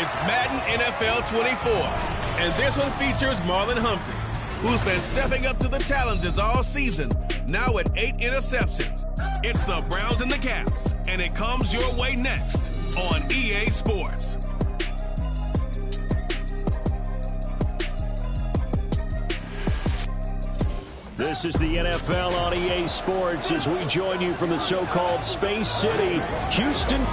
It's Madden NFL 24, and this one features Marlon Humphrey, who's been stepping up to the challenges all season, now with 8 interceptions. It's the Browns and the Caps, and it comes your way next on EA Sports. This is the NFL on EA Sports as we join you from the so-called Space City, Houston.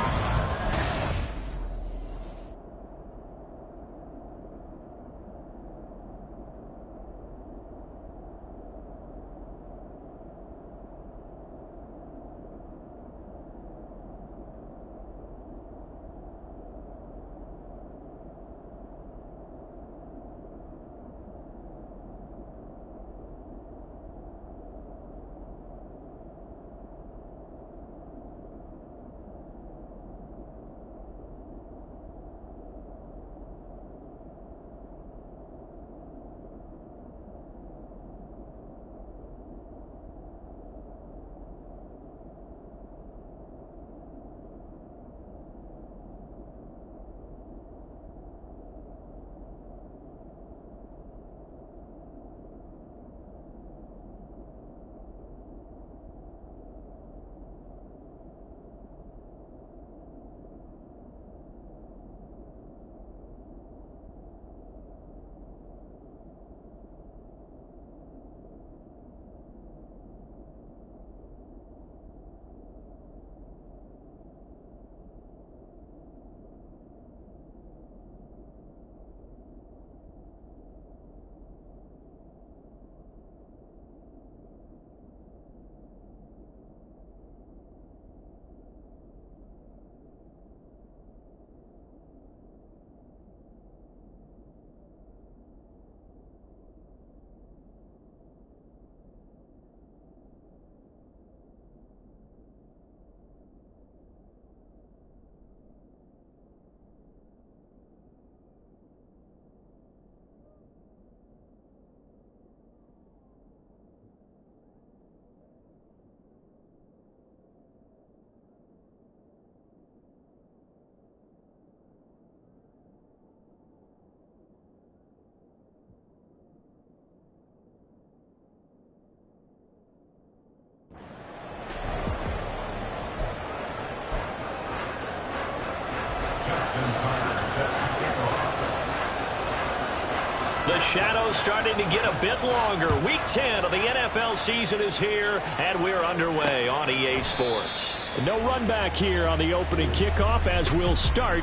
The shadows starting to get a bit longer. Week 10 of the NFL season is here, and we're underway on EA Sports. No run back here on the opening kickoff as we'll start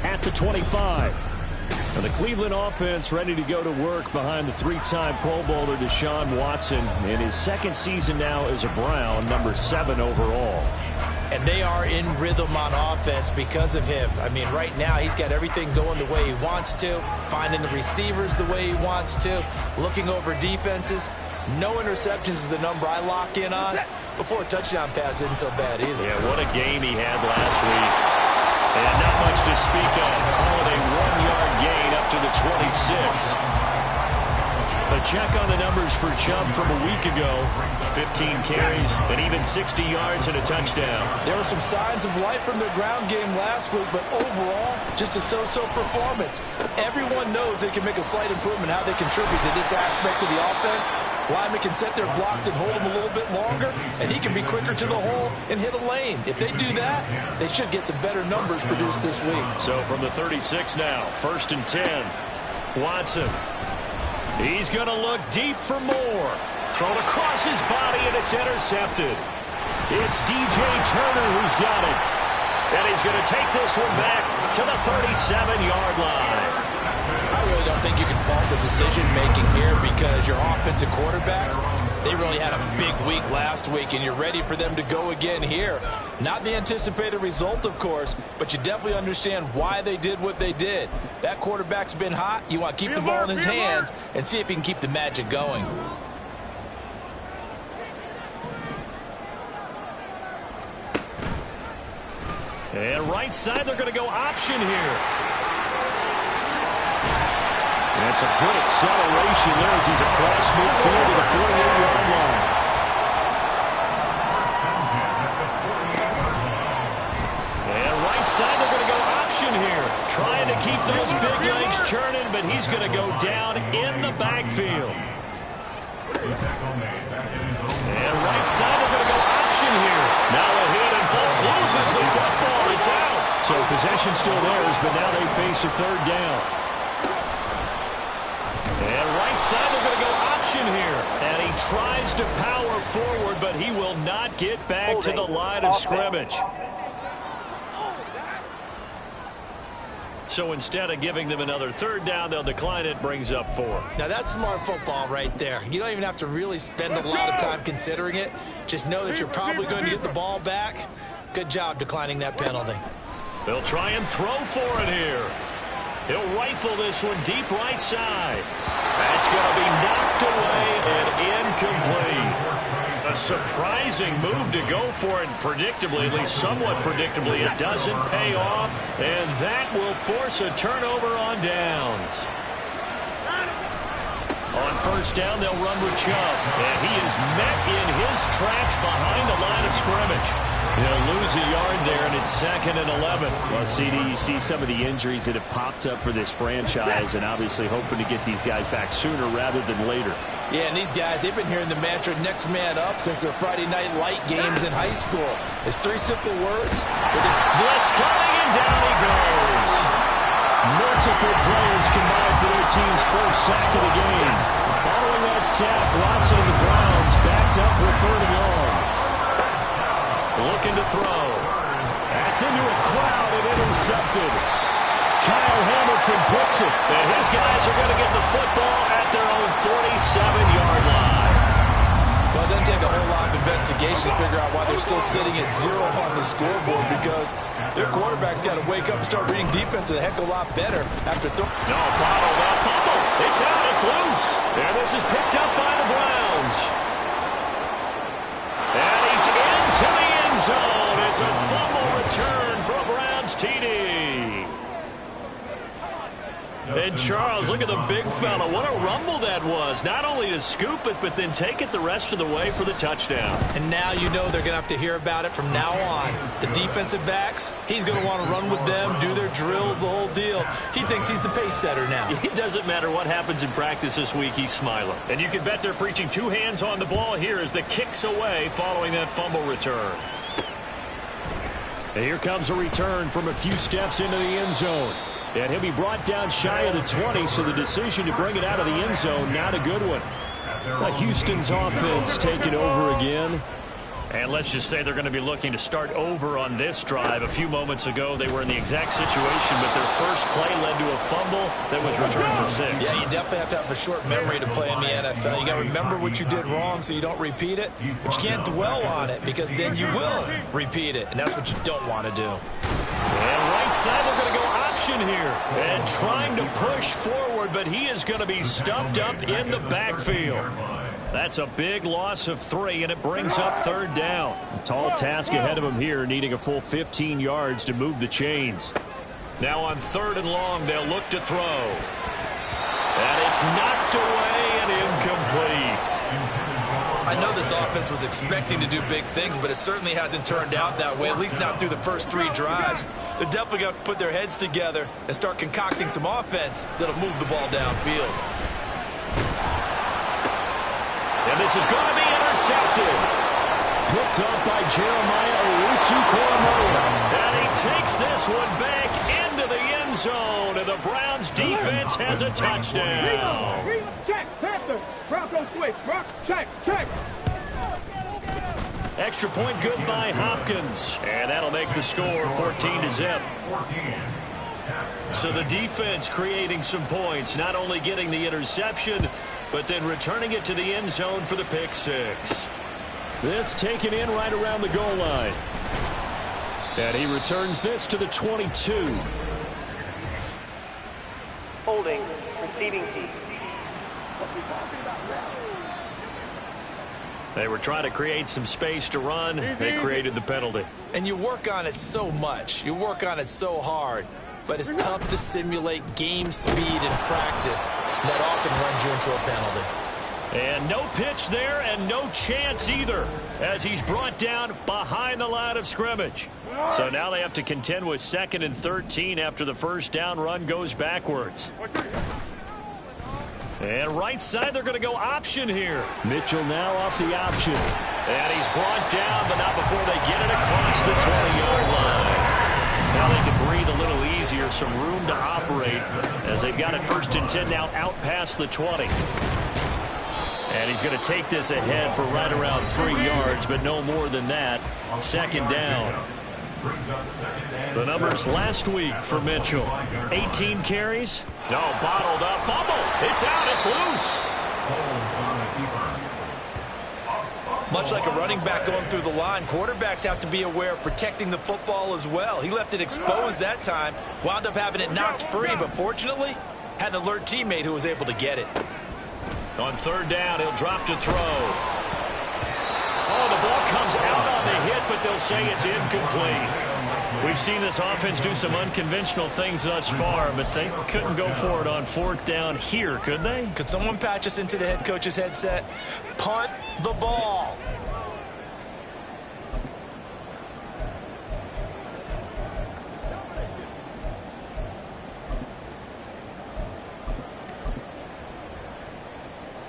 at the 25. And the Cleveland offense ready to go to work behind the 3-time Pro Bowler Deshaun Watson in his second season now as a Brown, number 7 overall. And they are in rhythm on offense because of him. I mean, right now, he's got everything going the way he wants to, finding the receivers the way he wants to, looking over defenses. No interceptions is the number I lock in on. Before a touchdown pass isn't so bad either. Yeah, what a game he had last week. And not much to speak of. Call it a 1-yard gain up to the 26. A check on the numbers for Chubb from a week ago. 15 carries and even 60 yards and a touchdown. There were some signs of life from their ground game last week, but overall, just a so-so performance. Everyone knows they can make a slight improvement how they contribute to this aspect of the offense. Linemen can set their blocks and hold them a little bit longer, and he can be quicker to the hole and hit a lane. If they do that, they should get some better numbers produced this week. So from the 36 now, 1st and 10. Watson. He's going to look deep for more. Thrown across his body, and it's intercepted. It's DJ Turner who's got it. And he's going to take this one back to the 37-yard line. I really don't think you can fault the decision-making here because your offensive quarterback, they really had a big week last week, and you're ready for them to go again here. Not the anticipated result, of course, but you definitely understand why they did what they did. That quarterback's been hot. You want to keep the ball in his hands and see if he can keep the magic going. And right side, they're going to go option here. That's a good acceleration there as he's across midfield to the 48-yard line. And right right side, they're going to go option here. Trying to keep those big legs churning, but he's going to go down in the backfield. And right side, they're going to go option here. Now a hit, and Fultz loses the football. It's out. So possession still theirs, but now they face a third down. And right side, they're going to go option here. And he tries to power forward, but he will not get back to the line of scrimmage. So instead of giving them another third down, they'll decline it, brings up 4. Now that's smart football right there. You don't even have to really spend a lot of time considering it. Just know that you're probably going to get the ball back. Good job declining that penalty. They'll try and throw for it here. He'll rifle this one deep right side. That's going to be knocked away and incomplete. A surprising move to go for it, predictably, at least somewhat predictably, it doesn't pay off, and that will force a turnover on downs. On first down, they'll run with Chubb, and he is met in his tracks behind the line of scrimmage. He'll lose a yard there, and it's 2nd and 11. Well, CD, you see some of the injuries that have popped up for this franchise, and obviously hoping to get these guys back sooner rather than later. Yeah, and these guys, they've been hearing the mantra next man up since their Friday night light games in high school. It's 3 simple words. Blitz coming, and down he goes. Multiple players combined for their team's first sack of the game. Following that sack, Watson and the Browns backed up for 3rd and long. Looking to throw. That's into a crowd and intercepted. Kyle Hamilton picks it. And his guys are going to get the football at their own 47-yard line. Well, it doesn't take a whole lot of investigation to figure out why they're still sitting at 0 on the scoreboard, because their quarterback's got to wake up and start reading defense a heck of a lot better after throwing. No, bottled up fumble. It's out. It's loose. And this is picked up by the Browns. And he's into the end zone. It's a fumble return for a Browns TD. And Charles, look at the big fella. What a rumble that was. Not only to scoop it, but then take it the rest of the way for the touchdown. And now you know they're going to have to hear about it from now on. The defensive backs, he's going to want to run with them, do their drills, the whole deal. He thinks he's the pace setter now. It doesn't matter what happens in practice this week, he's smiling. And you can bet they're preaching 2 hands on the ball here as the kick's away following that fumble return. And here comes a return from a few steps into the end zone. And he'll be brought down shy of the 20, so the decision to bring it out of the end zone, not a good one. Houston's offense taking over again. And let's just say they're going to be looking to start over on this drive. A few moments ago, they were in the exact situation, but their first play led to a fumble that was returned for 6. Yeah, you definitely have to have a short memory to play in the NFL. You got to remember what you did wrong so you don't repeat it, but you can't dwell on it because then you will repeat it, and that's what you don't want to do. And right side, they're going to go option here. And trying to push forward, but he is going to be stuffed up in the backfield. That's a big loss of 3, and it brings up 3rd down. A tall task ahead of him here, needing a full 15 yards to move the chains. Now on 3rd and long, they'll look to throw. And it's knocked away and incomplete. I know this offense was expecting to do big things, but it certainly hasn't turned out that way, at least not through the first 3 drives. They're definitely going to have to put their heads together and start concocting some offense that'll move the ball downfield. And this is going to be intercepted. Picked up by Jeremiah Owusu-Koramoah. And he takes this one back into the end zone, and the Browns defense has a touchdown. Check, Panther. Bronco switch. Check. Extra point good by Hopkins. And that'll make the score 14-0. So the defense creating some points, not only getting the interception, but then returning it to the end zone for the pick 6. This taken in right around the goal line. And he returns this to the 22. Holding, receiving team. They were trying to create some space to run. They created the penalty. And you work on it so much. You work on it so hard. But it's tough to simulate game speed in practice. That often runs you into a penalty. And no pitch there and no chance either as he's brought down behind the line of scrimmage. So now they have to contend with 2nd and 13 after the first down run goes backwards. And right side, they're going to go option here. Mitchell now off the option. And he's brought down, but not before they get it across the 20-yard line. Now they can breathe a little easier, some room to operate as they've got it 1st and 10 now out past the 20. And he's going to take this ahead for right around 3 yards, but no more than that. 2nd down. The numbers last week for Mitchell. 18 carries. No, bottled up. Fumble. It's out. It's loose. Much like a running back going through the line, quarterbacks have to be aware of protecting the football as well. He left it exposed that time, wound up having it knocked free, but fortunately had an alert teammate who was able to get it. On 3rd down, he'll drop to throw. Oh, the ball comes out on the hit, but they'll say it's incomplete. We've seen this offense do some unconventional things thus far, but they couldn't go for it on 4th down here, could they? Could someone patch us into the head coach's headset? Punt the ball.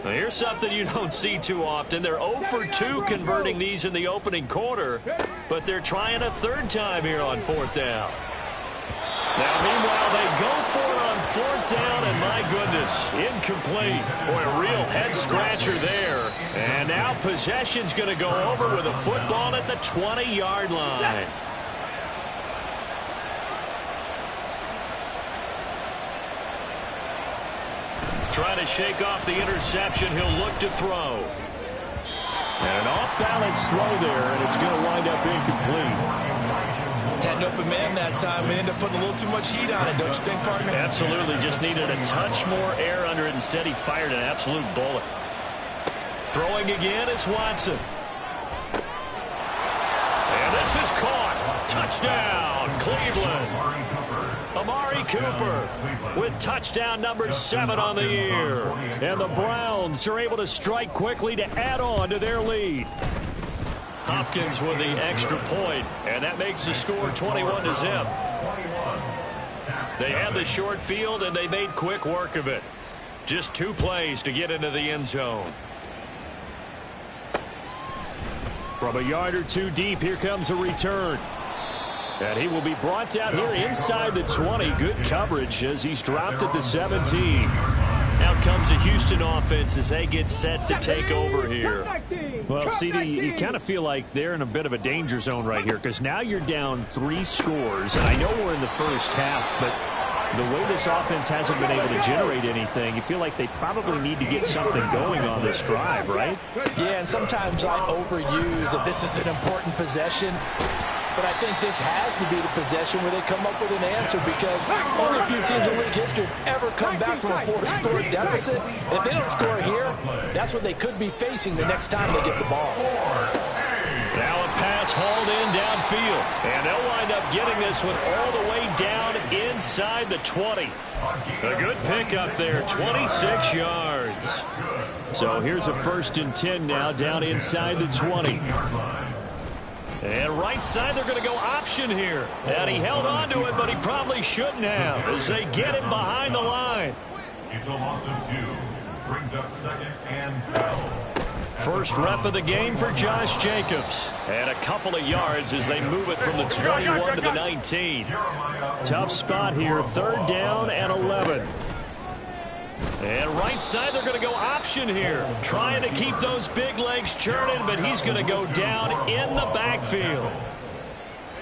Now here's something you don't see too often. They're 0 for 2 converting these in the opening quarter, but they're trying a 3rd time here on 4th down. Now, meanwhile, they go for it on 4th down, and my goodness, incomplete. Boy, a real head-scratcher there. And now possession's going to go over with a football at the 20-yard line. Trying to shake off the interception. He'll look to throw. And an off-balance throw there, and it's going to wind up incomplete. Had an open man that time and ended up putting a little too much heat on it, don't you think, partner? Absolutely. Just needed a touch more air under it. Instead, he fired an absolute bullet. Throwing again is Watson. And this is caught. Touchdown, Cleveland. Amari Cooper with touchdown number 7 on the year. And the Browns are able to strike quickly to add on to their lead. Hopkins with the extra point, and that makes the score 21-0. They had the short field, and they made quick work of it. Just 2 plays to get into the end zone. From a yard or 2 deep, here comes a return. And he will be brought down here inside the 20. Good coverage as he's dropped at the 17. Out comes the Houston offense as they get set to take over here. Well, CD, you kind of feel like they're in a bit of a danger zone right here because now you're down 3 scores. And I know we're in the first half, but the way this offense hasn't been able to generate anything, you feel like they probably need to get something going on this drive, right? Yeah, and sometimes I overuse that this is an important possession. But I think this has to be the possession where they come up with an answer because only a few teams in league history have ever come back from a 4-score deficit. And if they don't score here, that's what they could be facing the next time they get the ball. Now a pass hauled in downfield. And they'll wind up getting this one all the way down inside the 20. A good pickup there, 26 yards. So here's a 1st and 10 now down inside the 20. And right side, they're going to go option here. And he held on to it, but he probably shouldn't have as they get him behind the line. It's a loss of 2. Brings up 2nd and 12. First rep of the game for Josh Jacobs. And a couple of yards as they move it from the 21 to the 19. Tough spot here, 3rd down and 11. And right side, they're going to go option here. Trying to keep those big legs churning, but he's going to go down in the backfield.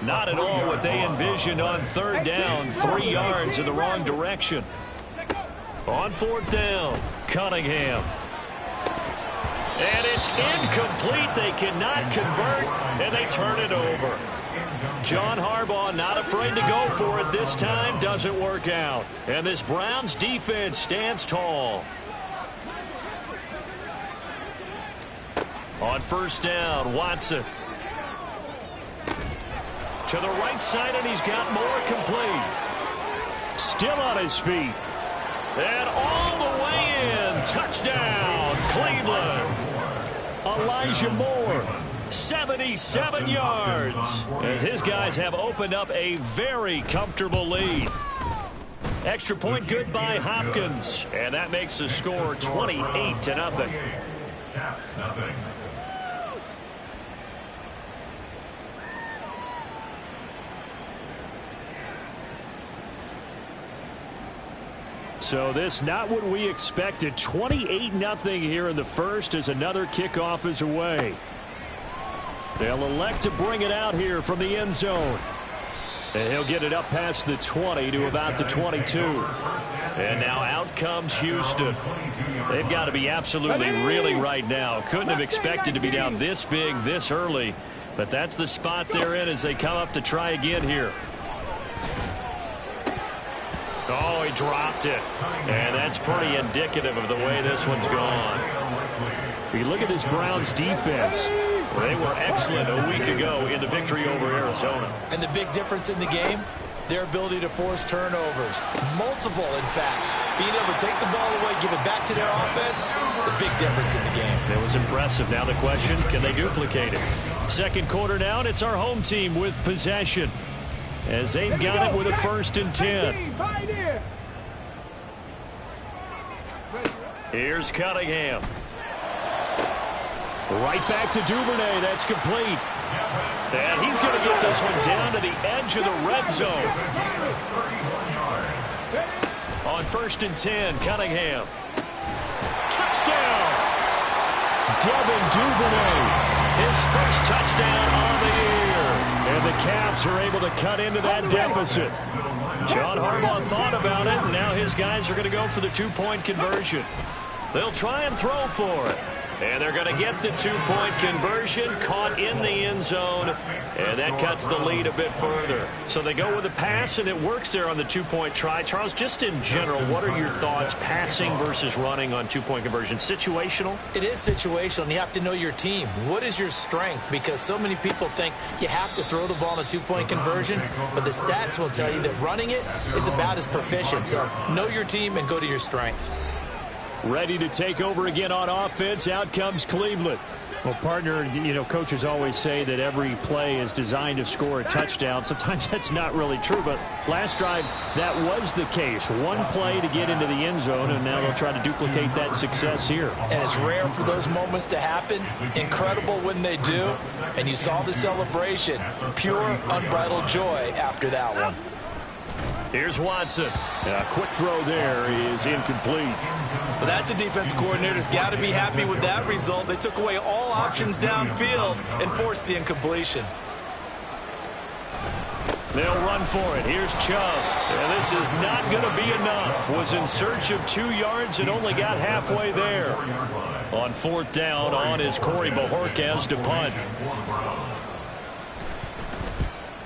Not at all what they envisioned on 3rd down. 3 yards in the wrong direction. On 4th down, Cunningham. And it's incomplete. They cannot convert, and they turn it over. John Harbaugh not afraid to go for it this time. Doesn't work out. And this Browns defense stands tall. On 1st down, Watson. To the right side, and he's got more complete. Still on his feet. And all the way in. Touchdown, Cleveland. Elijah Moore, 77 yards. As his guys have opened up a very comfortable lead. Extra point good by Hopkins. And that makes the score 28-0. Caps nothing. So this not what we expected. 28-0 here in the first as another kickoff is away. They'll elect to bring it out here from the end zone. And he'll get it up past the 20 to about the 22. And now out comes Houston. They've got to be absolutely reeling right now. Couldn't have expected to be down this big this early. But that's the spot they're in as they come up to try again here. Oh, he dropped it. And that's pretty indicative of the way this one's gone. We look at this Browns defense. They were excellent a week ago in the victory over Arizona. And the big difference in the game, their ability to force turnovers. Multiple, in fact. Being able to take the ball away, give it back to their offense, the big difference in the game. It was impressive. Now the question, can they duplicate it? Second quarter now, and it's our home team with possession. As they've got it with a 1st and 10. Here's Cunningham. Right back to Duvernay. That's complete. And he's going to get this one down to the edge of the red zone. On 1st and 10, Cunningham. Touchdown! Devin Duvernay. His first touchdown on the year. And the Caps are able to cut into that deficit. John Harbaugh thought about it, and now his guys are going to go for the 2-point conversion. They'll try and throw for it. And they're going to get the 2-point conversion, caught in the end zone, and that cuts the lead a bit further. So they go with a pass, and it works there on the 2-point try. Charles, just in general, what are your thoughts passing versus running on 2-point conversion? Situational? It is situational, and you have to know your team. What is your strength? Because so many people think you have to throw the ball in a 2-point conversion, but the stats will tell you that running it is about as proficient. So know your team and go to your strength. Ready to take over again on offense. Out comes Cleveland. Well, partner, you know, coaches always say that every play is designed to score a touchdown. Sometimes that's not really true, but last drive, that was the case. One play to get into the end zone, and now they'll try to duplicate that success here. And it's rare for those moments to happen. Incredible when they do. And you saw the celebration. Pure, unbridled joy after that one. Here's Watson. A quick throw there is incomplete. Well, that's a defense coordinator's got to be happy with that result. They took away all options downfield and forced the incompletion. They'll run for it. Here's Chubb. And this is not going to be enough. Was in search of 2 yards and only got halfway there. On 4th down, on is Corey Bojorquez to punt.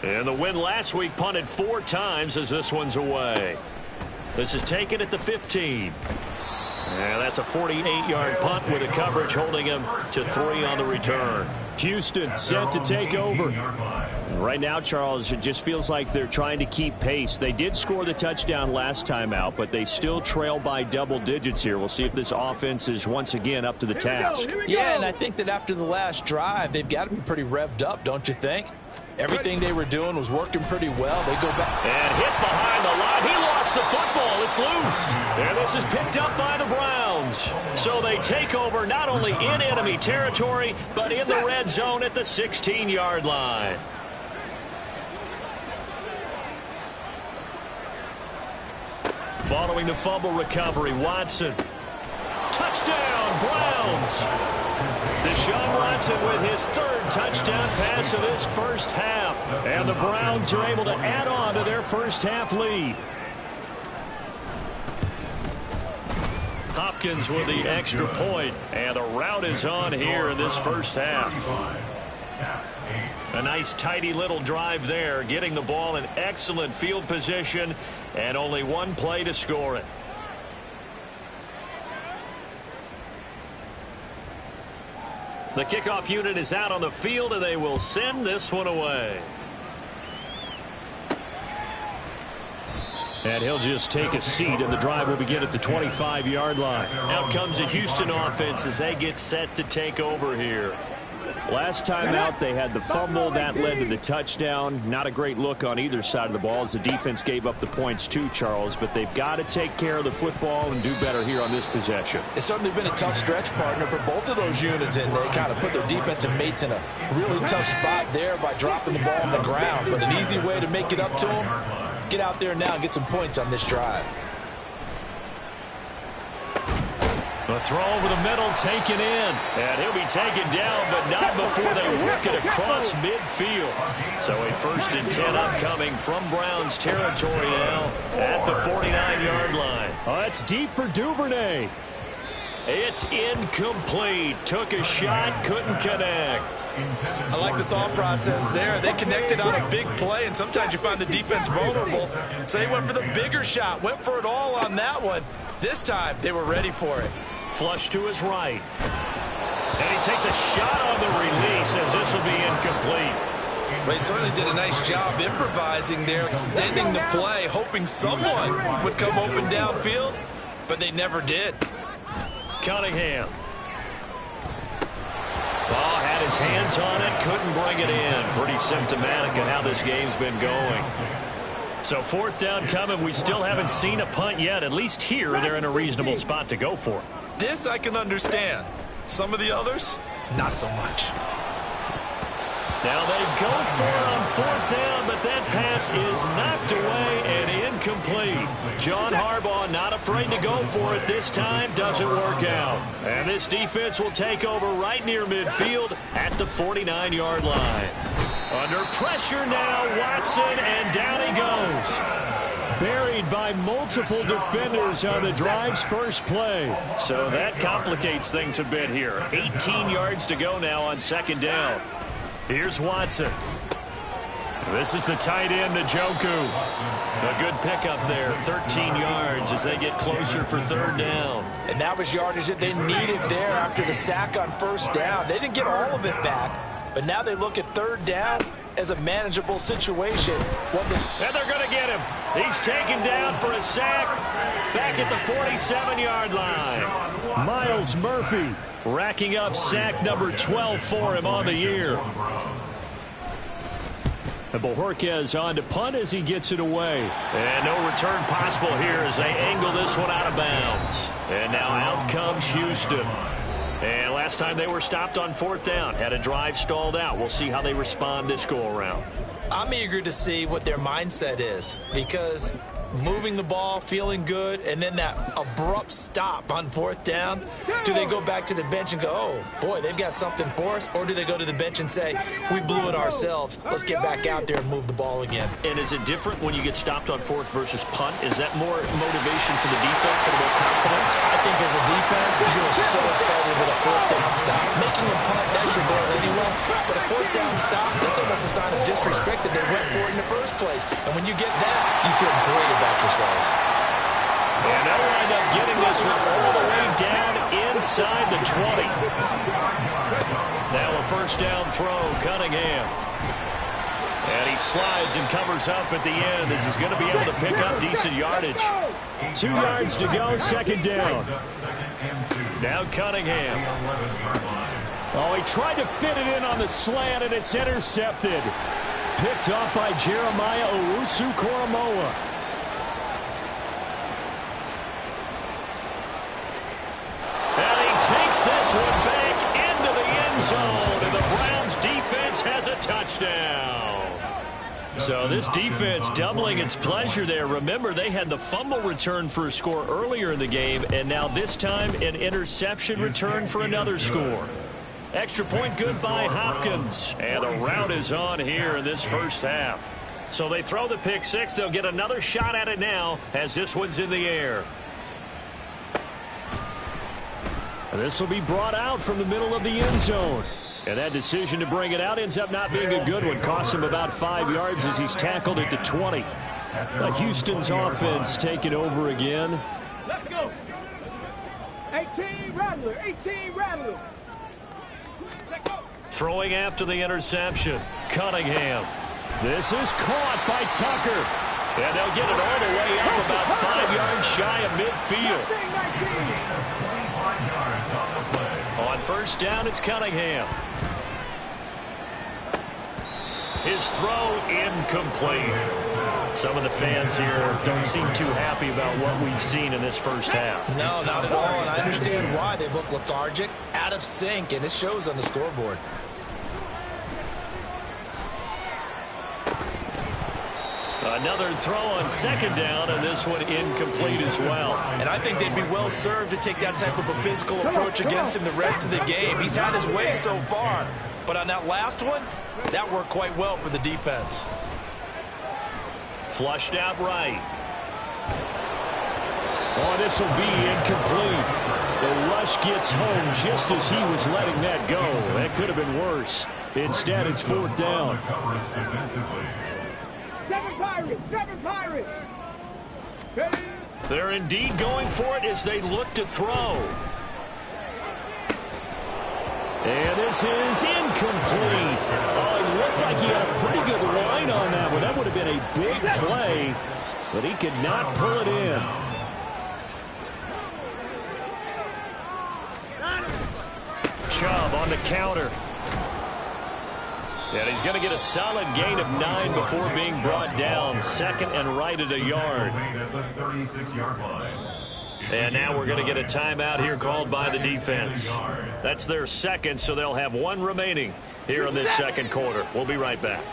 And the win last week punted 4 times as this one's away. This is taken at the 15. And that's a 48-yard punt with a coverage holding him to 3 on the return. Houston set to take over. Right now, Charles, it just feels like they're trying to keep pace. They did score the touchdown last time out, but they still trail by double digits here. We'll see if this offense is once again up to the task. Yeah, and I think that after the last drive, they've got to be pretty revved up, don't you think? Everything they were doing was working pretty well. They go back. And hit behind the line. He lost the football. It's loose. And this is picked up by the Browns. So they take over not only in enemy territory, but in the red zone at the 16-yard line. Following the fumble recovery, Watson. Touchdown, Browns. Deshaun Watson with his 3rd touchdown pass of this first half. And the Browns are able to add on to their first half lead. Hopkins with the extra point. And the route is on here in this first half. A nice tidy little drive there, getting the ball in excellent field position and only 1 play to score it. The kickoff unit is out on the field, and they will send this one away. And he'll just take a seat, and the drive will begin at the 25-yard line. Out comes the Houston offense as they get set to take over here. Last time out, they had the fumble. That led to the touchdown. Not a great look on either side of the ball as the defense gave up the points too, Charles. But they've got to take care of the football and do better here on this possession. It's certainly been a tough stretch, partner, for both of those units, and they kind of put their defensive mates in a really tough spot there by dropping the ball on the ground. But an easy way to make it up to them, get out there now and get some points on this drive. The throw over the middle taken in. And he'll be taken down, but not before they work it across midfield. So a 1st and 10 upcoming from Browns territory now at the 49-yard line. Oh, that's deep for Duvernay. It's incomplete. Took a shot, couldn't connect. I like the thought process there. They connected on a big play, and sometimes you find the defense vulnerable. So they went for the bigger shot, went for it all on that one. This time, they were ready for it. Flush to his right. And he takes a shot on the release as this will be incomplete. Well, he certainly did a nice job improvising there, extending the play, hoping someone would come open downfield, but they never did. Cunningham. Ball had his hands on it, couldn't bring it in. Pretty symptomatic of how this game's been going. So 4th down coming. We still haven't seen a punt yet. At least here, they're in a reasonable spot to go for it. This I can understand. Some of the others, not so much. Now they go for it on 4th down, but that pass is knocked away and incomplete. John Harbaugh not afraid to go for it this time. Doesn't work out. And this defense will take over right near midfield at the 49-yard line. Under pressure now, Watson, and down he goes. Buried by multiple defenders on the drive's first play. So that complicates things a bit here. 18 yards to go now on 2nd down. Here's Watson. This is the tight end, Njoku. A good pickup there, 13 yards as they get closer for 3rd down. And that was yardage that they needed there after the sack on 1st down. They didn't get all of it back, but now they look at 3rd down as a manageable situation. And they're going to get him. He's taken down for a sack back at the 47-yard line. Miles Murphy racking up sack number 12 for him on the year. And Bojorquez on to punt as he gets it away. And no return possible here as they angle this one out of bounds. And now out comes Houston. And last time they were stopped on 4th down, had a drive stalled out. We'll see how they respond this go-around. I'm eager to see what their mindset is, because moving the ball, feeling good, and then that abrupt stop on 4th down, do they go back to the bench and go, oh, boy, they've got something for us? Or do they go to the bench and say, we blew it ourselves, let's get back out there and move the ball again? And is it different when you get stopped on 4th versus punt? Is that more motivation for the defense and more confidence? I think as a defense, you're so excited with a 4th down stop. Making a punt, that's your goal anyway. But a 4th down stop, that's almost a sign of disrespect that they went for it in the first place. And when you get that, you feel great about yourselves. And they'll wind up getting this one all the way down inside the 20. Now a 1st down throw, Cunningham. And he slides and covers up at the end as he's going to be able to pick up decent yardage. 2 yards to go, 2nd down. Now Cunningham. Oh, he tried to fit it in on the slant, and it's intercepted. Picked off by Jeremiah Owusu-Koramoah. And he takes this one back into the end zone, and the Browns defense has a touchdown. So this defense doubling its pleasure there. Remember, they had the fumble return for a score earlier in the game, and now this time an interception return for another score. Extra point good by Hopkins. And the route is on here in this first half. So they throw the pick six. They'll get another shot at it now as this one's in the air. This will be brought out from the middle of the end zone. And that decision to bring it out ends up not being a good one. Cost him about 5 yards as he's tackled at the 20. Houston's offense taking over again. Let's go. 18 Rattler, 18 Rattler. Let's go. Throwing after the interception, Cunningham. This is caught by Tucker. And they'll get it all the way up shy of midfield. On first down, it's Cunningham. His throw incomplete. Some of the fans here don't seem too happy about what we've seen in this first half. No, not at all, and I understand why. They look lethargic, out of sync, and it shows on the scoreboard. Another throw on second down, and this one incomplete as well. And I think they'd be well served to take that type of a physical approach against him the rest of the game. He's had his way so far, but on that last one, that worked quite well for the defense. Flushed out right. Oh, this will be incomplete. The rush gets home just as he was letting that go. That could have been worse. Instead, it's fourth down. Seven Pirates! They're indeed going for it as they look to throw. And this is incomplete. Oh, it looked like he had a pretty good line on that one. That would have been a big play, but he could not pull it in. Chubb on the counter. And he's going to get a solid gain of 9 before being brought down. Second and right at a yard. And now we're going to get a timeout here called by the defense. That's their second, so they'll have 1 remaining here in this second quarter. We'll be right back.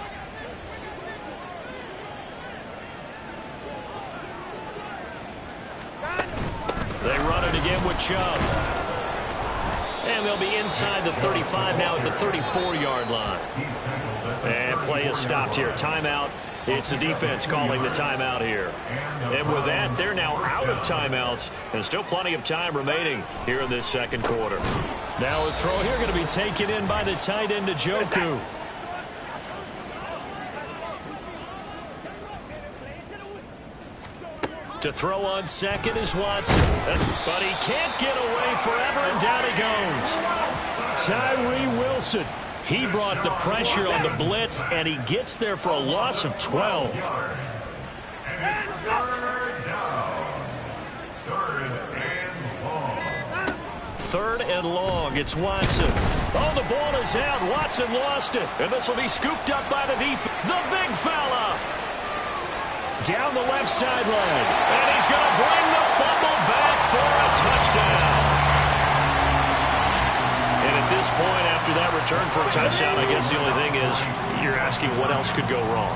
They run it again with Chubb. And they'll be inside the 35 now at the 34-yard line. And play is stopped here. Timeout. It's the defense calling the timeout here. And with that, they're now out of timeouts. And still plenty of time remaining here in this second quarter. Now a throw here going to be taken in by the tight end, Njoku. To throw on second is Watson. But he can't get away forever, and down he goes. Tyree Wilson. He brought the pressure on the blitz, and he gets there for a loss of 12. Third and long. It's Watson. Oh, the ball is out. Watson lost it. And this will be scooped up by the defense. The big fella. Down the left sideline. And he's going to bring the fumble back for a touchdown. And at this point, after that return for a touchdown, I guess the only thing is you're asking what else could go wrong.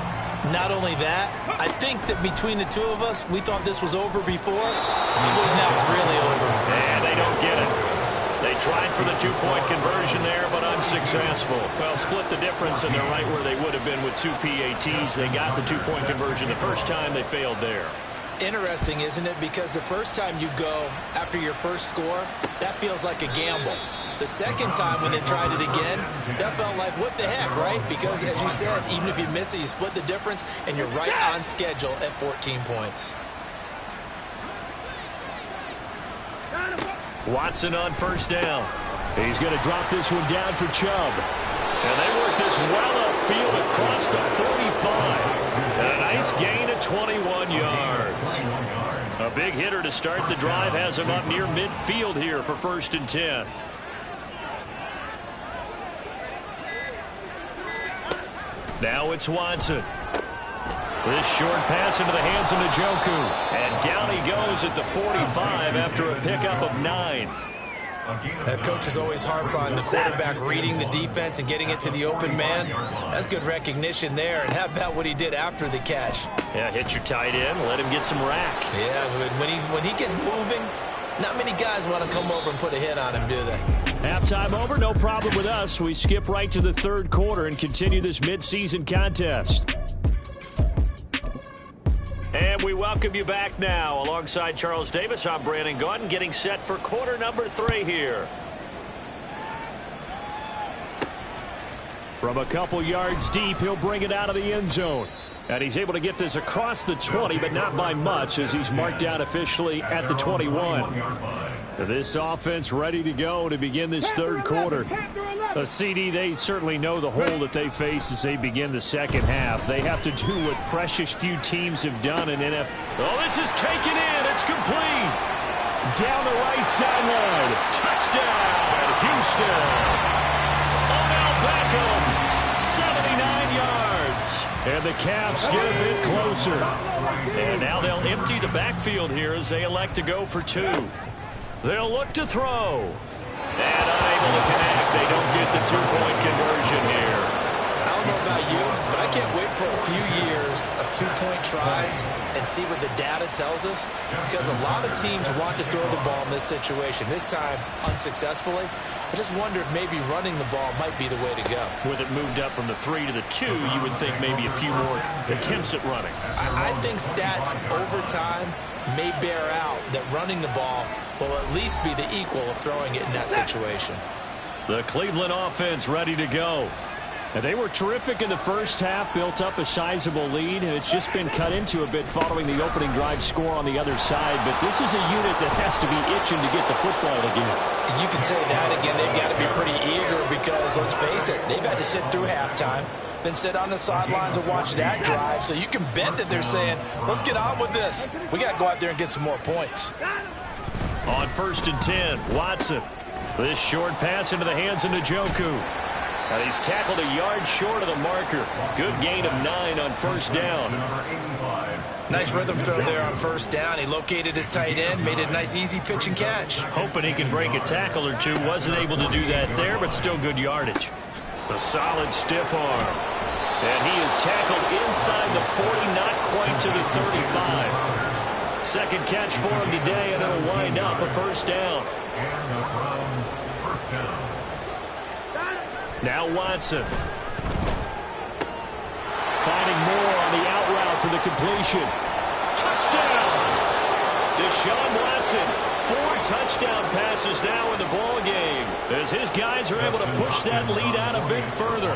Not only that, I think that between the two of us, we thought this was over before. I believe now it's really over. And they don't get it. They tried for the two-point conversion there, but unsuccessful. Well, split the difference, and they're right where they would have been with 2 PATs. They got the two-point conversion the first time. They failed there. Interesting, isn't it? Because the first time you go after your first score, that feels like a gamble. The second time when they tried it again, that felt like, what the heck, right? Because, as you said, even if you miss it, you split the difference, and you're right on schedule at 14 points. Watson on first down. He's going to drop this one down for Chubb. And they work this well upfield across the 45. And a nice gain of 21 yards. A big hitter to start the drive has him up near midfield here for 1st and 10. Now it's Watson. This short pass into the hands of Njoku. And down he goes at the 45 after a pickup of 9. Coaches always harp on the quarterback reading the defense and getting it to the open man. That's good recognition there. And how about what he did after the catch? Yeah, hit your tight end, let him get some rack. Yeah, when he gets moving, not many guys want to come over and put a hit on him, do they? Halftime over, no problem with us. We skip right to the third quarter and continue this midseason contest. And we welcome you back now. Alongside Charles Davis, I'm Brandon Gaudin, getting set for quarter number 3 here. From a couple yards deep, he'll bring it out of the end zone. And he's able to get this across the 20, but not by much, as he's marked down officially at the 21. This offense ready to go to begin this third quarter. A CD, they certainly know the hole that they face as they begin the second half. They have to do what precious few teams have done in NFL. Oh, this is taken in. It's complete. Down the right sideline. Touchdown, Houston. Odell Beckham, 79 yards. And the Caps get a bit closer. And now they'll empty the backfield here as they elect to go for 2. They'll look to throw. And unable to connect. They don't get the 2-point conversion here. I don't know about you, but I can't wait for a few years of 2-point tries and see what the data tells us, because a lot of teams want to throw the ball in this situation. This time, unsuccessfully. I just wonder if maybe running the ball might be the way to go. With it moved up from the 3 to the 2, you would think maybe a few more attempts at running. I think stats over time may bear out that running the ball will at least be the equal of throwing it in that situation. The Cleveland offense ready to go. And they were terrific in the first half, built up a sizable lead, and it's just been cut into a bit following the opening drive score on the other side. But this is a unit that has to be itching to get the football again. And you can say that again. They've got to be pretty eager because, let's face it, they've had to sit through halftime, then sit on the sidelines and watch that drive. So you can bet that they're saying, let's get on with this. We got to go out there and get some more points. On 1st and 10, Watson. This short pass into the hands of Njoku. And he's tackled a yard short of the marker. Good gain of 9 on 1st down. Nice rhythm throw there on 1st down. He located his tight end, made it a nice easy pitch and catch. Hoping he can break a tackle or two. Wasn't able to do that there, but still good yardage. A solid stiff arm. And he is tackled inside the 40, not quite to the 35. Second catch for him today, and it'll wind up a 1st down. Now Watson. Finding more on the out route for the completion. Touchdown! Deshaun Watson, 4 touchdown passes now in the ball game as his guys are able to push that lead out a bit further.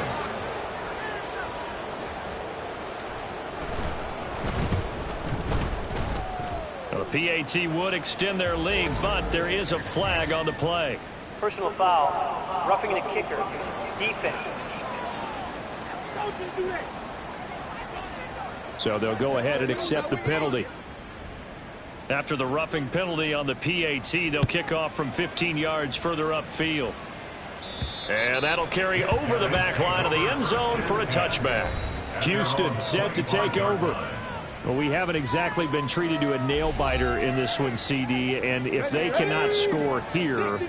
The PAT would extend their lead, but there is a flag on the play. Personal foul. Roughing the kicker. Defense. So they'll go ahead and accept the penalty. After the roughing penalty on the PAT, they'll kick off from 15 yards further upfield. And that'll carry over the back line of the end zone for a touchback. Houston set to take over. Well, we haven't exactly been treated to a nail-biter in this one, CD, and if they cannot score here,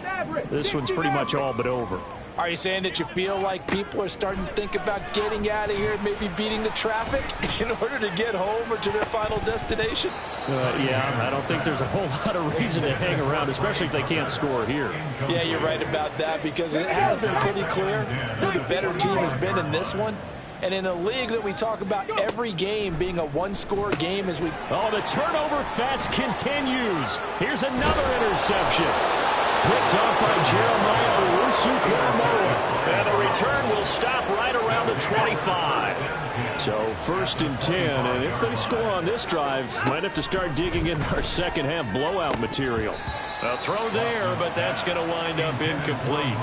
this one's pretty much all but over. Are you saying that you feel like people are starting to think about getting out of here, maybe beating the traffic in order to get home or to their final destination? Yeah, I don't think there's a whole lot of reason to hang around, especially if they can't score here. Yeah, you're right about that, because it has been pretty clear who the better team has been in this one. And in a league that we talk about every game being a one-score game as we... Oh, the turnover fest continues. Here's another interception. Picked off by Jeremiah Owusu-Koramoah. And the return will stop right around the 25. So 1st and 10, and if they score on this drive, might have to start digging in our second half blowout material. A throw there, but that's going to wind up incomplete.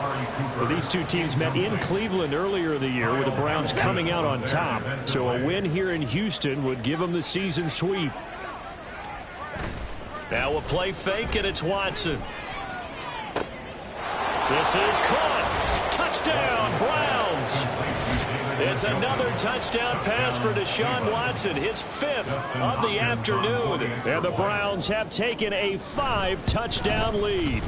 Well, these two teams met in Cleveland earlier in the year with the Browns coming out on top. So a win here in Houston would give them the season sweep. Now a play fake, and it's Watson. This is caught. Touchdown, Browns. It's another touchdown pass for Deshaun Watson, his 5th of the afternoon. And the Browns have taken a 5-touchdown lead.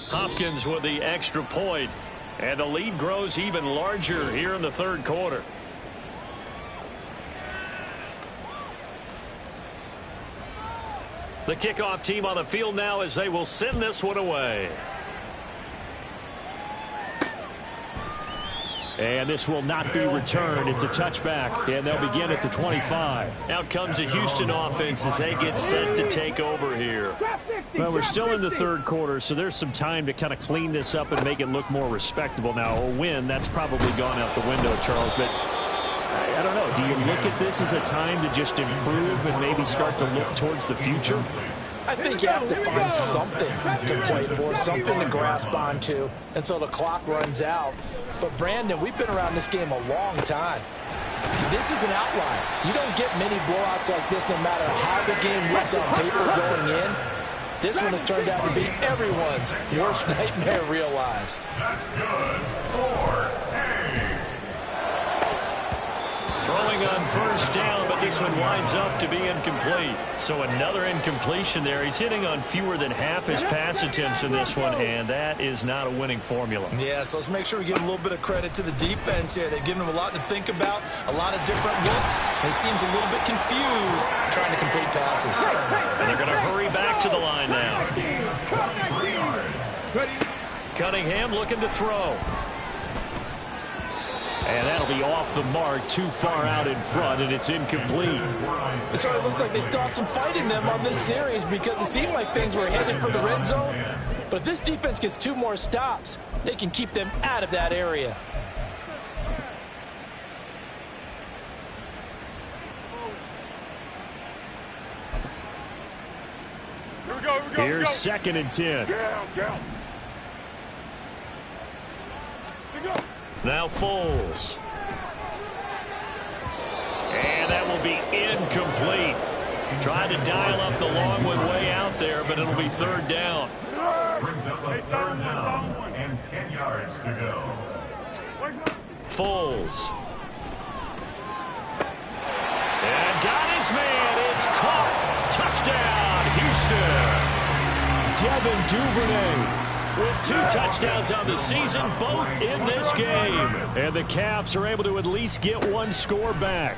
Hopkins with the extra point, and the lead grows even larger here in the 3rd quarter. The kickoff team on the field now as they will send this one away. And this will not be returned. It's a touchback, and they'll begin at the 25. Out comes the Houston offense as they get set to take over here. Well, we're still in the 3rd quarter, so there's some time to kind of clean this up and make it look more respectable. Now, a win, that's probably gone out the window, Charles, but I don't know. Do you look at this as a time to just improve and maybe start to look towards the future? I think you have to find something to play for, something to grasp onto until the clock runs out. But, Brandon, we've been around this game a long time. This is an outlier. You don't get many blowouts like this no matter how the game looks on paper going in. This one has turned out to be everyone's worst nightmare realized. That's good. 4-8. Throwing on first down, but this one winds up to be incomplete. So another incompletion there. He's hitting on fewer than half his pass attempts in this one, and that is not a winning formula. Yeah, so let's make sure we give a little bit of credit to the defense here. They've given him a lot to think about, a lot of different looks, and he seems a little bit confused trying to complete passes. And they're going to hurry back to the line now. Cunningham looking to throw. And that'll be off the mark, too far out in front, and it's incomplete. It sort of looks like they still have some fight in them on this series because it seemed like things were headed for the red zone. But if this defense gets 2 more stops, they can keep them out of that area. Here's 2nd and 10. Now Foles. And that will be incomplete. Trying to dial up the long one way out there, but it'll be 3rd down. Brings up a 3rd down and 10 yards to go. Foles. And got his man. It's caught. Touchdown, Houston. Devin Duvernay with 2 touchdowns on the season, both in this game. And the Caps are able to at least get 1 score back.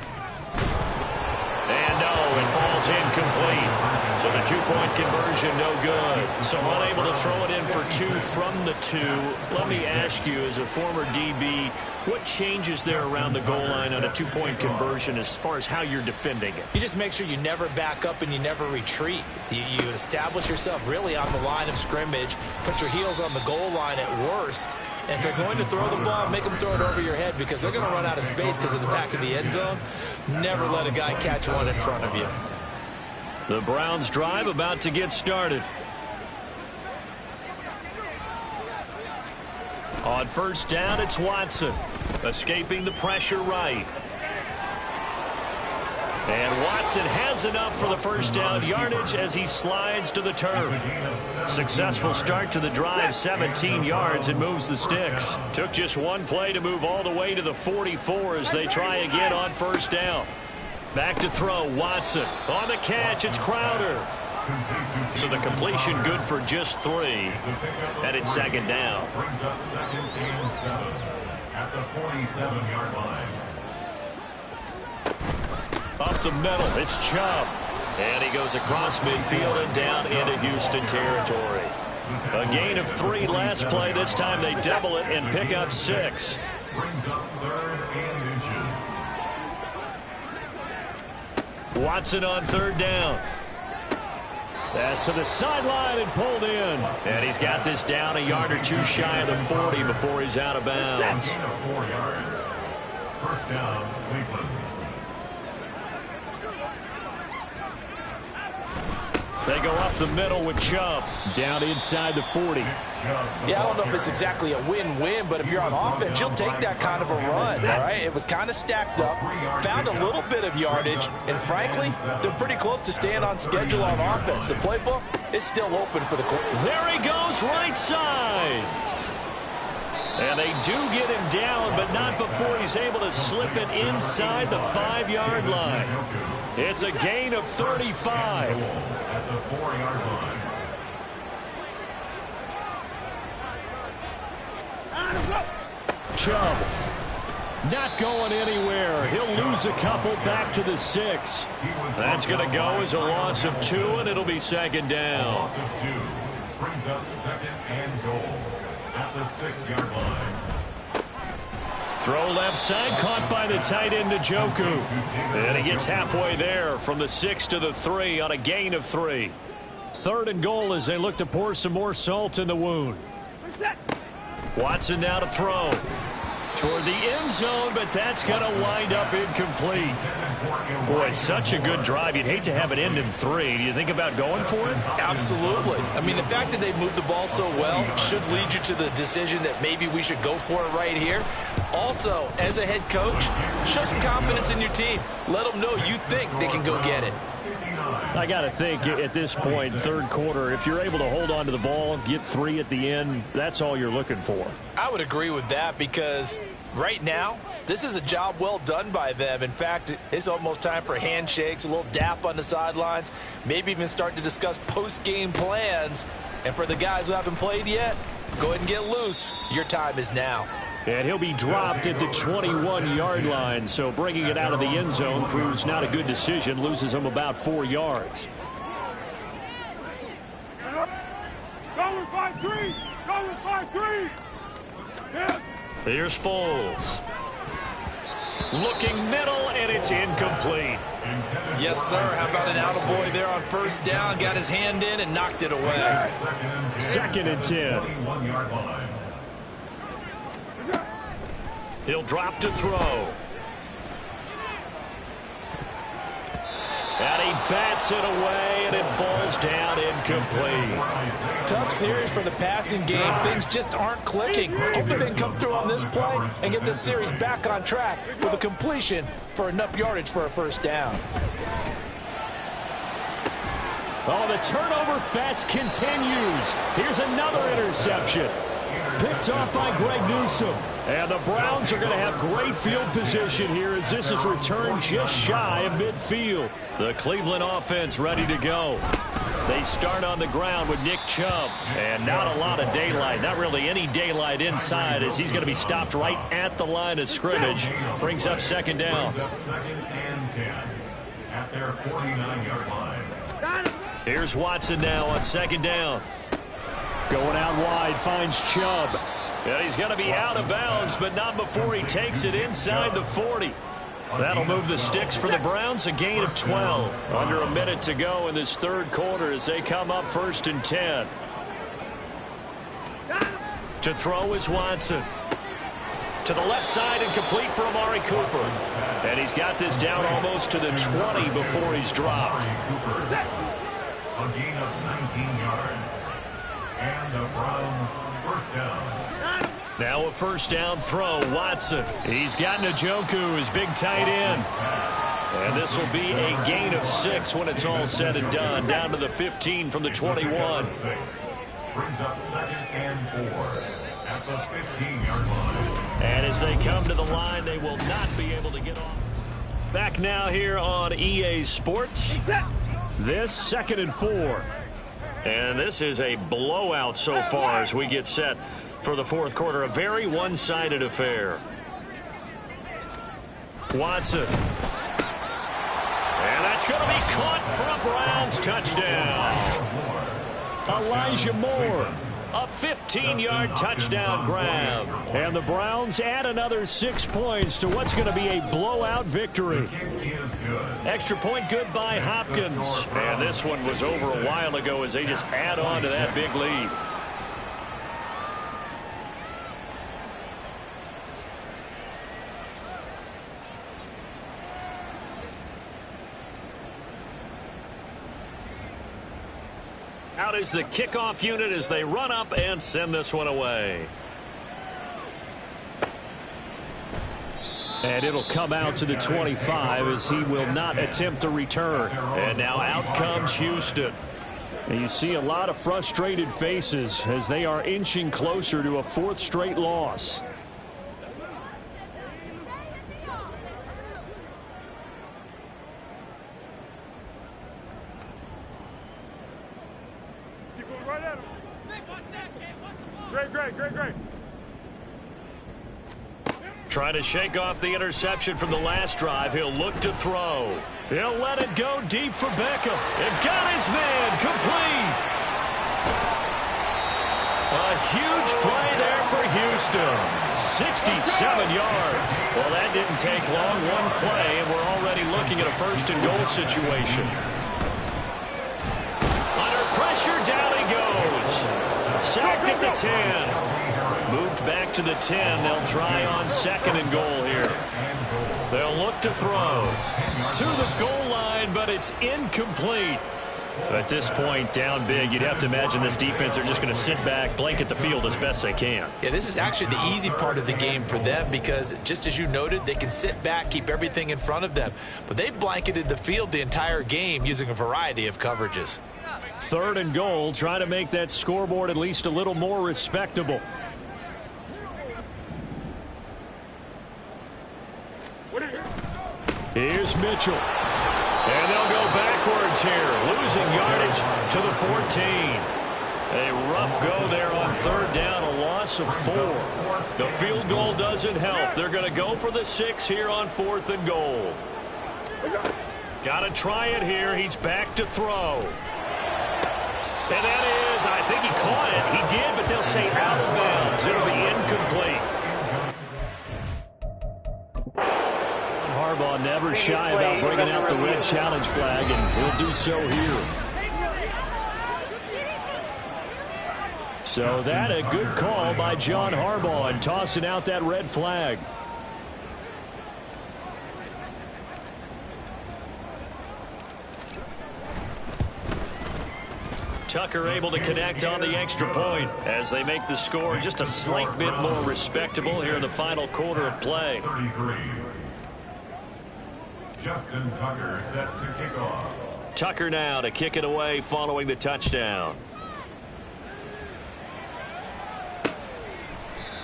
And no, it falls incomplete. So the 2-point conversion, no good. So unable to throw it in for 2 from the 2. Let me ask you, as a former DB, what changes there around the goal line on a 2-point conversion as far as how you're defending it? You just make sure you never back up and you never retreat. You establish yourself really on the line of scrimmage, put your heels on the goal line at worst. And if they're going to throw the ball, make them throw it over your head because they're going to run out of space because of the back of the end zone. Never let a guy catch one in front of you. The Browns drive about to get started. On first down, it's Watson. Escaping the pressure right. And Watson has enough for the first down yardage as he slides to the turf. Successful start to the drive, 17 yards, and moves the sticks. Took just 1 play to move all the way to the 44 as they try again on first down. Back to throw, Watson. On the catch, it's Crowder. So the completion good for just 3. And it's 2nd down. Brings up 2nd and 7 at the 47-yard line. Up the middle, it's Chubb. And he goes across midfield and down into Houston territory. A gain of 3 last play. This time they double it and pick up 6. Brings up 3rd and inches. Watson on 3rd down. Pass to the sideline and pulled in. And he's got this down a yard or 2 shy of the 40 before he's out of bounds. Gain of 4 yards. First down, Cleveland. They go up the middle with Chubb. Down inside the 40. Yeah, I don't know if it's exactly a win-win, but if you're on offense, you'll take that kind of a run, all right? It was kind of stacked up, found a little bit of yardage, and frankly, they're pretty close to staying on schedule on offense. The playbook is still open for the quarterback. There he goes, right side. And they do get him down, but not before he's able to slip it inside the 5-yard line. It's a gain of 35. At the 4-yard line. Chubb not going anywhere. He'll lose a couple back to the 6. That's going to go as a loss of 2, and it'll be 2nd down. Loss of 2 brings up 2nd and goal at the 6-yard line. Throw left side, caught by the tight end Njoku. And he gets halfway there from the 6 to the 3 on a gain of 3. 3rd and goal as they look to pour some more salt in the wound. Watson now to throw. toward the end zone, but that's going to wind up incomplete. Boy, such a good drive. You'd hate to have it end in 3. Do you think about going for it? Absolutely. I mean, the fact that they moved the ball so well should lead you to the decision that maybe we should go for it right here. Also, as a head coach, show some confidence in your team. Let them know you think they can go get it. I got to think at this point, third quarter, if you're able to hold on to the ball, get 3 at the end, that's all you're looking for. I would agree with that because right now, this is a job well done by them. In fact, it's almost time for handshakes, a little dap on the sidelines, maybe even start to discuss post-game plans. And for the guys who haven't played yet, go ahead and get loose. Your time is now. And he'll be dropped at the 21-yard line, so bringing it out of the end zone proves not a good decision, loses him about 4 yards. Go with 5-3! Go with 5-3! Yes. Here's Foles. Looking middle, and it's incomplete. Yes, sir. How about an attaboy there on first down? Got his hand in and knocked it away. 2nd and 10. He'll drop to throw. And he bats it away, and it falls down incomplete. Tough series for the passing game. Things just aren't clicking. Hopefully they can come through on this play and get this series back on track with a completion for enough yardage for a first down. Oh, the turnover fest continues. Here's another interception. Picked off by Greg Newsome. And the Browns are going to have great field position here as this is returned just shy of midfield. The Cleveland offense ready to go. They start on the ground with Nick Chubb. And not a lot of daylight. Not really any daylight inside as he's going to be stopped right at the line of scrimmage. Brings up 2nd down. At their 49-yard line. Here's Watson now on 2nd down. Going out wide, finds Chubb. And he's going to be out of bounds, but not before he takes it inside the 40. That'll move the sticks for the Browns, a gain of 12. Under a minute to go in this third quarter as they come up 1st and 10. To throw is Watson. To the left side and complete for Amari Cooper. And he's got this down almost to the 20 before he's dropped. A gain of 19 yards. And the Browns first down. Now a first down throw, Watson. He's got Njoku, his big tight end. And this will be a gain of 6 when it's all said and done. Down to the 15 from the 21. Brings up 2nd and 4 at the 15-yard line. And as they come to the line, they will not be able to get off. Back now here on EA Sports. This 2nd and 4. And this is a blowout so far as we get set for the fourth quarter. A very one-sided affair. Watson. And that's going to be caught for a Browns touchdown. Elijah Moore. A 15-yard touchdown grab. And the Browns add another 6 points to what's going to be a blowout victory. Extra point good by Hopkins. And this one was over a while ago as they just add on to that big lead. Out is the kickoff unit as they run up and send this one away. And it'll come out to the 25 as he will not attempt to return. And now out comes Houston. And you see a lot of frustrated faces as they are inching closer to a 4th straight loss. Great. Trying to shake off the interception from the last drive. He'll look to throw. He'll let it go deep for Beckham. And got his man complete. A huge play there for Houston. 67 yards. Well, that didn't take long. One play, and we're already looking at a 1st and goal situation. Under pressure, down he goes. Sacked at the 10. Moved back to the 10. They'll try on 2nd and goal here. They'll look to throw to the goal line, but it's incomplete. At this point, down big, you'd have to imagine this defense are just going to sit back, blanket the field as best they can. Yeah, this is actually the easy part of the game for them because, just as you noted, they can sit back, keep everything in front of them. But they've blanketed the field the entire game using a variety of coverages. 3rd and goal, try to make that scoreboard at least a little more respectable. Here's Mitchell. And they'll go backwards here, losing yardage to the 14. A rough go there on 3rd down, a loss of 4. The field goal doesn't help. They're going to go for the 6 here on 4th and goal. Got to try it here. He's back to throw. And that is, I think he caught it. He did, but they'll say out of bounds. It'll be incomplete. Harbaugh never shy about bringing out the red challenge flag, and he'll do so here. So that a good call by John Harbaugh and tossing out that red flag. Tucker able to connect on the extra point as they make the score just a slight bit more respectable here in the final quarter of play. 33. Justin Tucker set to kick off. Tucker now to kick it away following the touchdown.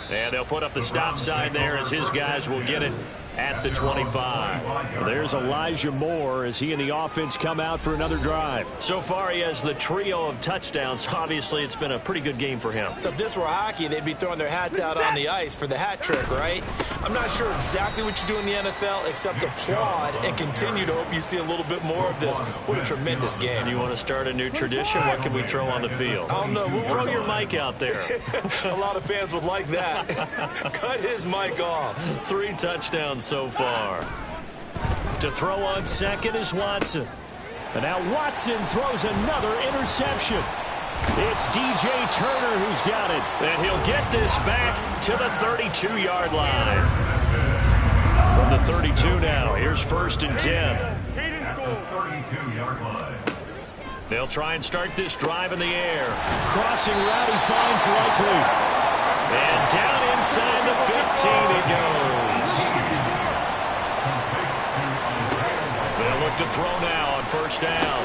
And they'll put up the stop sign there as his guys will get it at the 25. There's Elijah Moore as he and the offense come out for another drive. So far he has the trio of touchdowns. Obviously it's been a pretty good game for him. So if this were hockey, they'd be throwing their hats out on the ice for the hat trick, right? I'm not sure exactly what you do in the NFL except applaud and continue to hope you see a little bit more of this. What a tremendous game. You want to start a new tradition? What can we throw on the field? I don't know. Throw your mic out there. A lot of fans would like that. Cut his mic off. 3 touchdowns so far. To throw on 2nd is Watson. And now Watson throws another interception. It's DJ Turner who's got it. And he'll get this back to the 32-yard line. From the 32 now, here's 1st and 10. 32-yard line. They'll try and start this drive in the air. Crossing route, he finds Likely. And down inside the 15 he goes. They'll look to throw now on 1st down.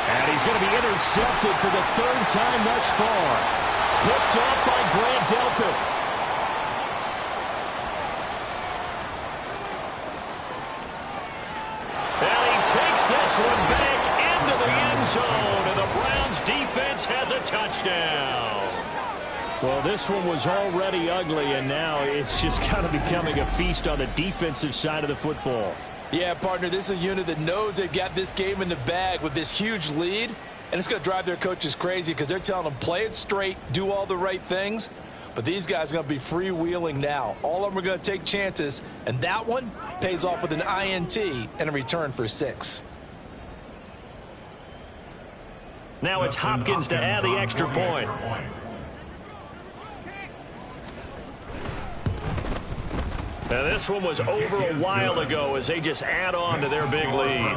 And he's going to be intercepted for the 3rd time thus far. Picked up by Grant Delpit. And he takes this one back into the end zone. And the Browns defense has a touchdown. Well, this one was already ugly, and now it's just kind of becoming a feast on the defensive side of the football. Yeah, partner, this is a unit that knows they've got this game in the bag with this huge lead, and it's going to drive their coaches crazy because they're telling them play it straight, do all the right things, but these guys are going to be freewheeling now. All of them are going to take chances, and that one pays off with an INT and a return for 6. Now it's Hopkins to add the extra point. Now this one was over a while ago as they just add on to their big lead.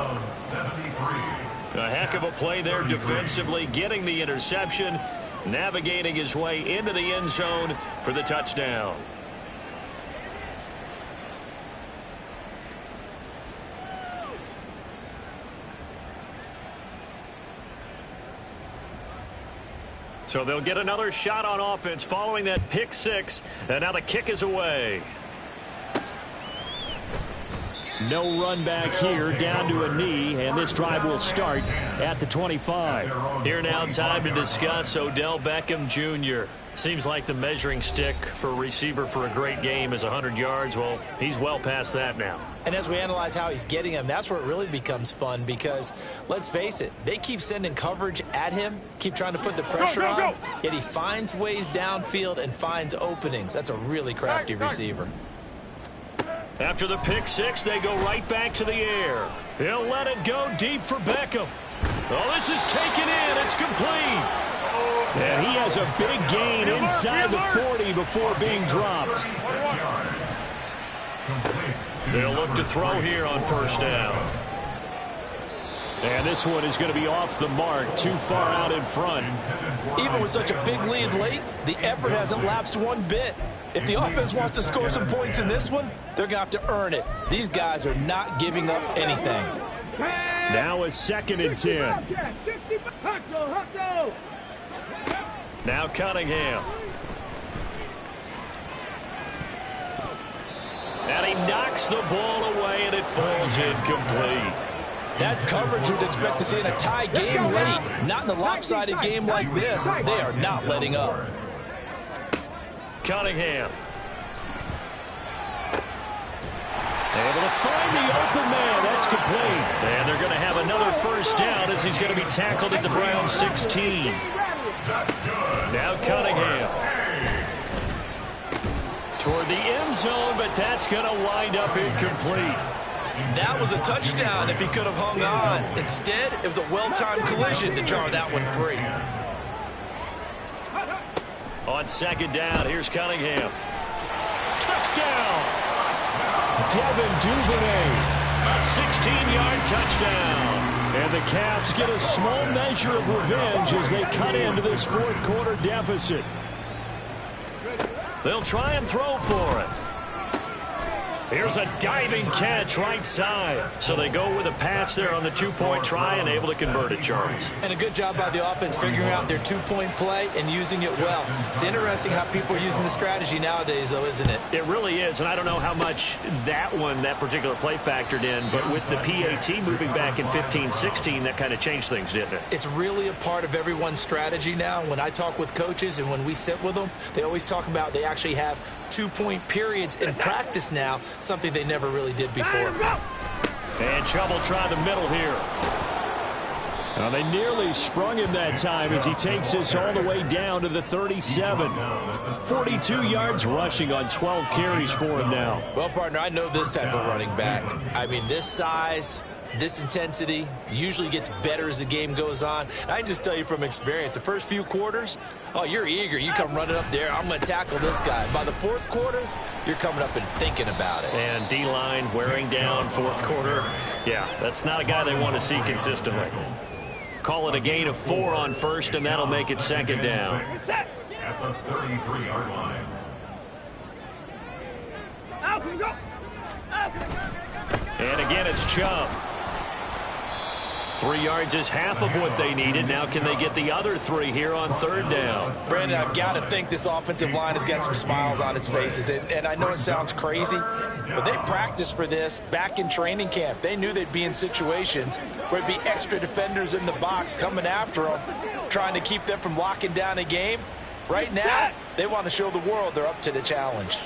A heck of a play there defensively, getting the interception, navigating his way into the end zone for the touchdown. So they'll get another shot on offense following that pick 6, and now the kick is away. No run back here, down to a knee, and this drive will start at the 25. Here now, time to discuss Odell Beckham Jr. Seems like the measuring stick for a receiver for a great game is 100 yards. Well, he's well past that now. And as we analyze how he's getting them, that's where it really becomes fun because, let's face it, they keep sending coverage at him, keep trying to put the pressure on, yet he finds ways downfield and finds openings. That's a really crafty receiver. After the pick 6, they go right back to the air. He'll let it go deep for Beckham. Oh, this is taken in. It's complete. And he has a big gain inside the 40 before being dropped. They'll look to throw here on first down. And this one is going to be off the mark, too far out in front. Even with such a big lead late, the effort hasn't lapsed one bit. If the offense wants to score some points in this one, they're going to have to earn it. These guys are not giving up anything. Now a 2nd and 10. Now Cunningham. And he knocks the ball away, and it falls incomplete. That's coverage you'd expect to see in a tie game late. Not in a lopsided game like this. They are not letting up. Cunningham. Able to find the open man. That's complete. And they're going to have another first down as he's going to be tackled at the Browns 16. Now Cunningham. Toward the end zone, but that's going to wind up incomplete. That was a touchdown if he could have hung on. Instead, it was a well-timed collision to jar that one free. On 2nd down, here's Cunningham. Touchdown! Devin Duvernay. A 16-yard touchdown. And the Caps get a small measure of revenge as they cut into this 4th quarter deficit. They'll try and throw for it. Here's a diving catch right side. So they go with a pass there on the 2-point try and able to convert it, Charles. And a good job by the offense figuring out their 2-point play and using it well. It's interesting how people are using the strategy nowadays, though, isn't it? It really is, and I don't know how much that particular play factored in, but with the PAT moving back in 15-16, that kind of changed things, didn't it? It's really a part of everyone's strategy now. When I talk with coaches and when we sit with them, they always talk about they actually have 2-point periods in practice now, something they never really did before. And Chubb will try the middle here. Now they nearly sprung him that time as he takes this all the way down to the 37. 42 yards rushing on 12 carries for him now. Well, partner, I know this type of running back. I mean, this size, this intensity usually gets better as the game goes on. And I can just tell you from experience, the first few quarters, oh, you're eager. You come running up there, I'm going to tackle this guy. By the 4th quarter, you're coming up and thinking about it. And D-line wearing down 4th quarter. Yeah, that's not a guy they want to see consistently. Call it a gain of 4 on first, and that'll make it 2nd down. At the 33-yard line. And again, it's Chubb. 3 yards is half of what they needed. Now can they get the other 3 here on 3rd down? Brandon, I've got to think this offensive line has got some smiles on its faces. And I know it sounds crazy, but they practiced for this back in training camp. They knew they'd be in situations where it'd be extra defenders in the box coming after them, trying to keep them from locking down a game. Right now, they want to show the world they're up to the challenge.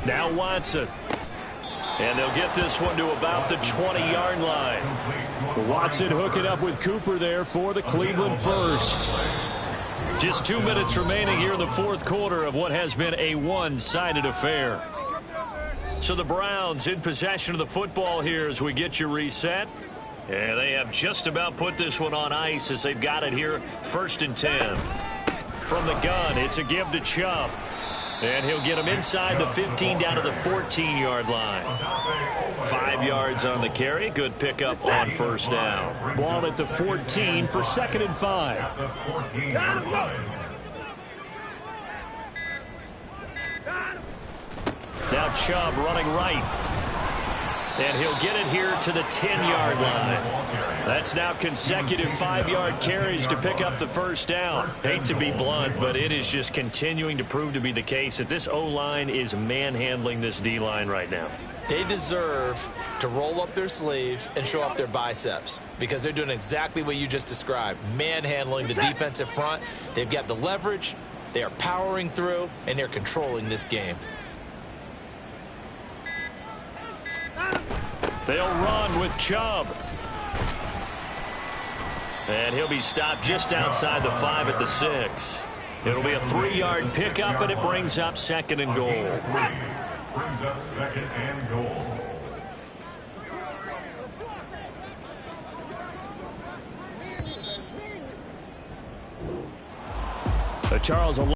Now Watson. And they'll get this one to about the 20-yard line. Watson hooking up with Cooper there for the Cleveland first. Just 2 minutes remaining here in the 4th quarter of what has been a one-sided affair. So the Browns in possession of the football here as we get you reset. And they have just about put this one on ice as they've got it here 1st and 10. From the gun, it's a give to Chubb. And he'll get him inside the 15 down to the 14-yard line. 5 yards on the carry. Good pickup on 1st down. Ball at the 14 for 2nd and 5. At the 14-yard line. Now Chubb running right. And he'll get it here to the 10-yard line. That's now consecutive 5-yard carries to pick up the 1st down. Hate to be blunt, but it is just continuing to prove to be the case that this O-line is manhandling this D-line right now. They deserve to roll up their sleeves and show up their biceps because they're doing exactly what you just described, manhandling the defensive front. They've got the leverage, they are powering through, and they're controlling this game. They'll run with Chubb. And he'll be stopped just outside the 5 at the 6. It'll be a 3-yard pickup, and it brings up 2nd and goal. Brings up 2nd and goal. Charles,